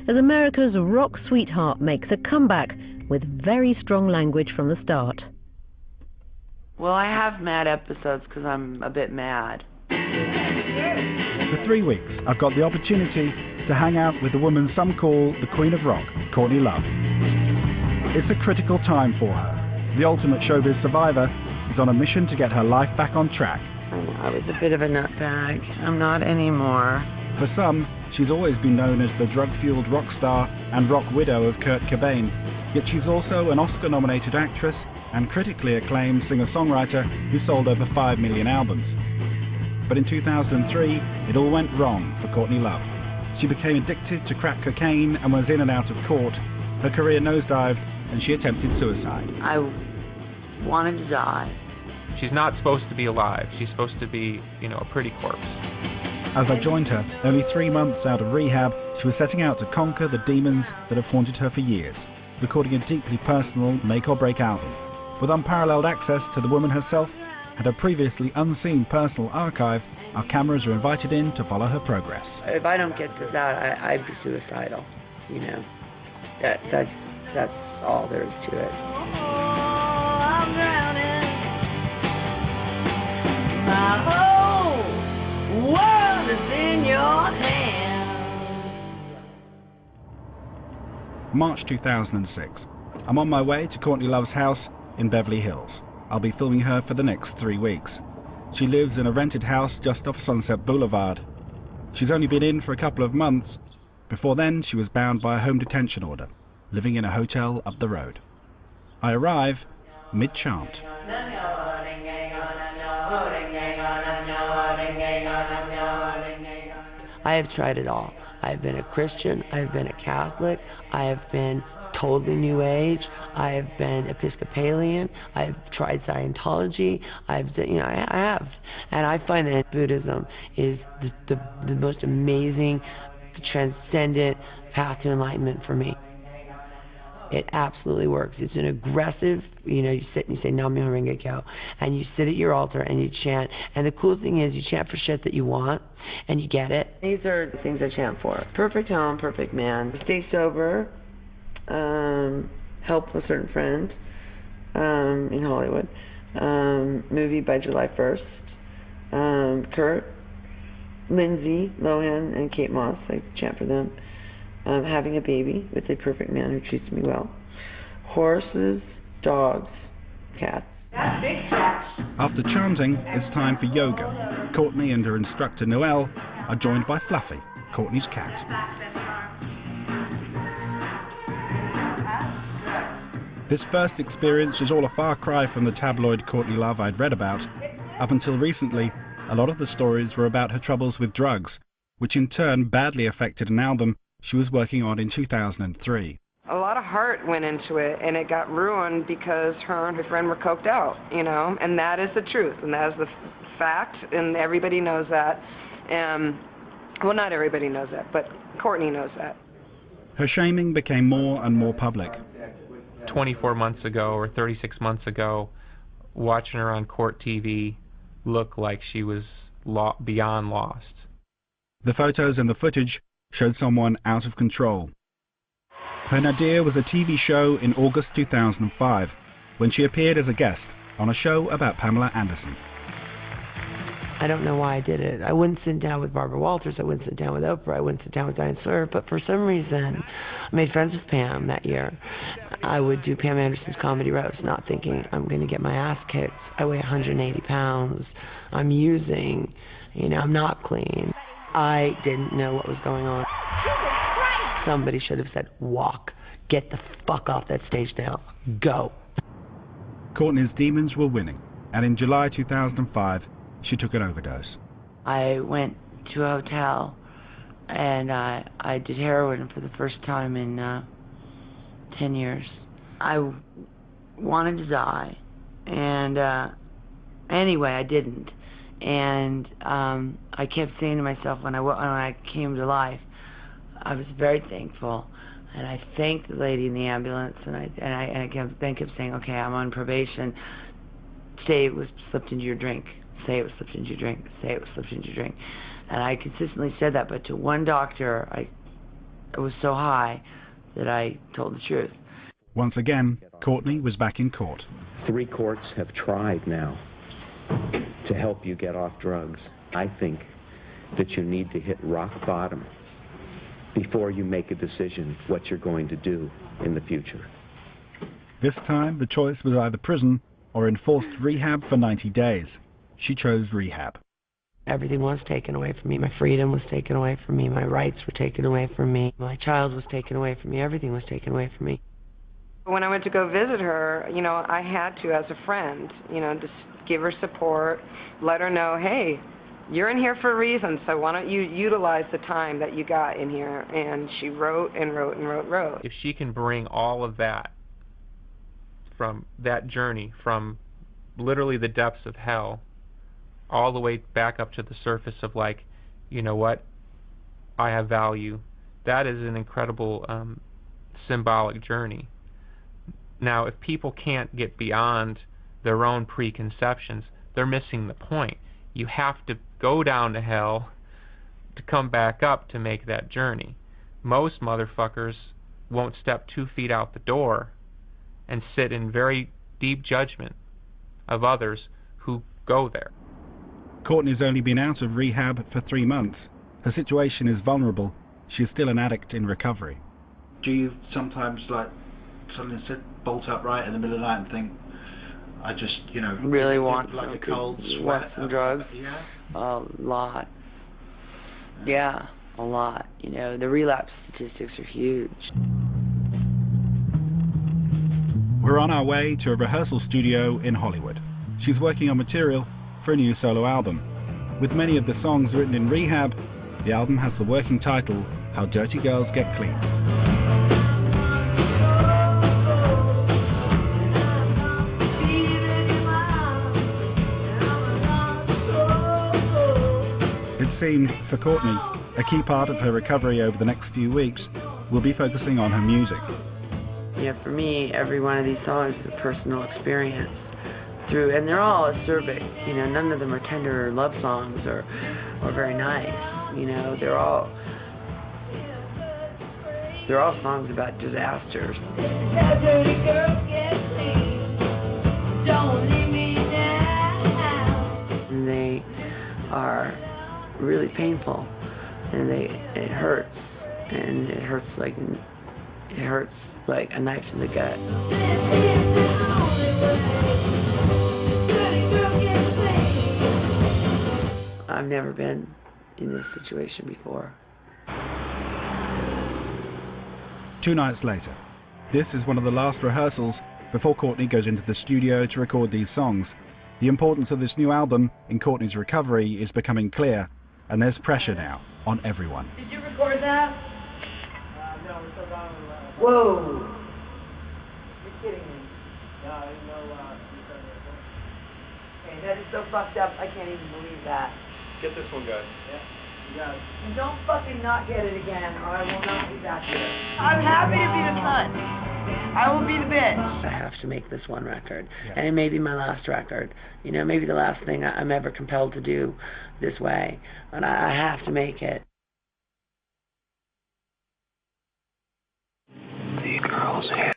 as America's rock sweetheart makes a comeback with very strong language from the start. Well, I have mad episodes because I'm a bit mad. For 3 weeks, I've got the opportunity to hang out with the woman some call the Queen of Rock, Courtney Love. It's a critical time for her. The ultimate showbiz survivor is on a mission to get her life back on track. I was a bit of a nutbag. I'm not anymore. For some, she's always been known as the drug-fueled rock star and rock widow of Kurt Cobain. Yet she's also an Oscar-nominated actress and critically acclaimed singer-songwriter who sold over 5 million albums. But in 2003, it all went wrong for Courtney Love. She became addicted to crack cocaine and was in and out of court. Her career nosedived and she attempted suicide. I wanted to die. She's not supposed to be alive. She's supposed to be, a pretty corpse. As I joined her, only 3 months out of rehab, she was setting out to conquer the demons that have haunted her for years, recording a deeply personal make-or-break album. With unparalleled access to the woman herself and her previously unseen personal archive, our cameras are invited in to follow her progress. If I don't get this out, I'd be suicidal, That's all there is to it. I'm drowning. My whole world is in your hands. March 2006. I'm on my way to Courtney Love's house in Beverly Hills. I'll be filming her for the next 3 weeks. She lives in a rented house just off Sunset Boulevard. She's only been in for a couple of months. Before then, she was bound by a home detention order, living in a hotel up the road. I arrive mid-chant. I have tried it all. I've been a Christian, I've been a Catholic, I have been totally New Age, I have been Episcopalian, I've tried Scientology, I have. And I find that Buddhism is the most amazing, transcendent path to enlightenment for me. It absolutely works. It's an aggressive, you sit and you say Nam Myoho Renge Kyo, and you sit at your altar and you chant. And the cool thing is you chant for shit that you want, and you get it. These are the things I chant for. Perfect home, perfect man. Stay sober, help a certain friend in Hollywood, movie by July 1st, Kurt, Lindsay Lohan, and Kate Moss. I chant for them. Having a baby with a perfect man who treats me well. Horses, dogs, cats. That's big cats. After chanting, it's time for yoga. Courtney and her instructor Noelle are joined by Fluffy, Courtney's cat. This first experience is all a far cry from the tabloid Courtney Love I'd read about. Up until recently, a lot of the stories were about her troubles with drugs, which in turn badly affected an album she was working on in 2003. A lot of heart went into it, and it got ruined because her and her friend were coked out, and that is the truth, and that is the fact, and everybody knows that. Well, not everybody knows that, but Courtney knows that. Her shaming became more and more public. 24 months ago or 36 months ago, watching her on court TV looked like she was beyond lost. The photos and the footage showed someone out of control. Her nadir was a TV show in August 2005, when she appeared as a guest on a show about Pamela Anderson. I don't know why I did it. I wouldn't sit down with Barbara Walters, I wouldn't sit down with Oprah, I wouldn't sit down with Diane Sawyer, but for some reason, I made friends with Pam that year. I would do Pam Anderson's Comedy Roast, not thinking I'm going to get my ass kicked. I weigh 180 pounds. I'm using, I'm not clean. I didn't know what was going on. Somebody should have said, walk. Get the fuck off that stage now. Go. Courtney's demons were winning, and in July 2005, she took an overdose. I went to a hotel, and I did heroin for the first time in 10 years. I wanted to die, and anyway, I didn't. And I kept saying to myself when I came to life, I was very thankful, and I thanked the lady in the ambulance, and I kept saying, okay, I'm on probation. Say it was slipped into your drink. Say it was slipped into your drink. Say it was slipped into your drink. And I consistently said that, but to one doctor, was so high that I told the truth. Once again, Courtney was back in court. 3 courts have tried now to help you get off drugs. I think that you need to hit rock bottom before you make a decision what you're going to do in the future. This time, the choice was either prison or enforced rehab for 90 days. She chose rehab. Everything was taken away from me. My freedom was taken away from me. My rights were taken away from me. My child was taken away from me. Everything was taken away from me. When I went to go visit her, you know, I had to, as a friend, you know, just give her support, let her know, hey, you're in here for a reason, so why don't you utilize the time that you got in here? And she wrote and wrote and wrote. If she can bring all of that from that journey, from literally the depths of hell, all the way back up to the surface of, like, you know what, I have value, that is an incredible symbolic journey. Now, if people can't get beyond their own preconceptions, they're missing the point. You have to go down to hell to come back up to make that journey. Most motherfuckers won't step 2 feet out the door and sit in very deep judgment of others who go there. Courtney's only been out of rehab for 3 months. Her situation is vulnerable. She is still an addict in recovery. Do you sometimes, like, suddenly bolt upright in the middle of the night and think, I just, you know, really want like a cold sweat? Want some drugs? Yeah. A lot. Yeah, a lot. You know, the relapse statistics are huge. We're on our way to a rehearsal studio in Hollywood. She's working on material for a new solo album. With many of the songs written in rehab, the album has the working title, How Dirty Girls Get Clean. It seems, for Courtney, a key part of her recovery over the next few weeks will be focusing on her music. Yeah, for me, every one of these songs is a personal experience. And they're all acerbic, you know, none of them are tender love songs or very nice, you know, they're all songs about disasters. And they are really painful, and it hurts like a knife in the gut. I've never been in this situation before. 2 nights later. This is one of the last rehearsals before Courtney goes into the studio to record these songs. The importance of this new album in Courtney's recovery is becoming clear, and there's pressure now on everyone. Did you record that? No, we're still going with Whoa! You're kidding me. No, I didn't know Okay, that is so fucked up, I can't even believe that. Get this one, guys. Yeah, you got it. And don't fucking not get it again, or I will not be back here. I'm happy to be the cunt. I will be the bitch. I have to make this one record, and it may be my last record. You know, maybe the last thing I'm ever compelled to do this way, and I have to make it. The girl's hair.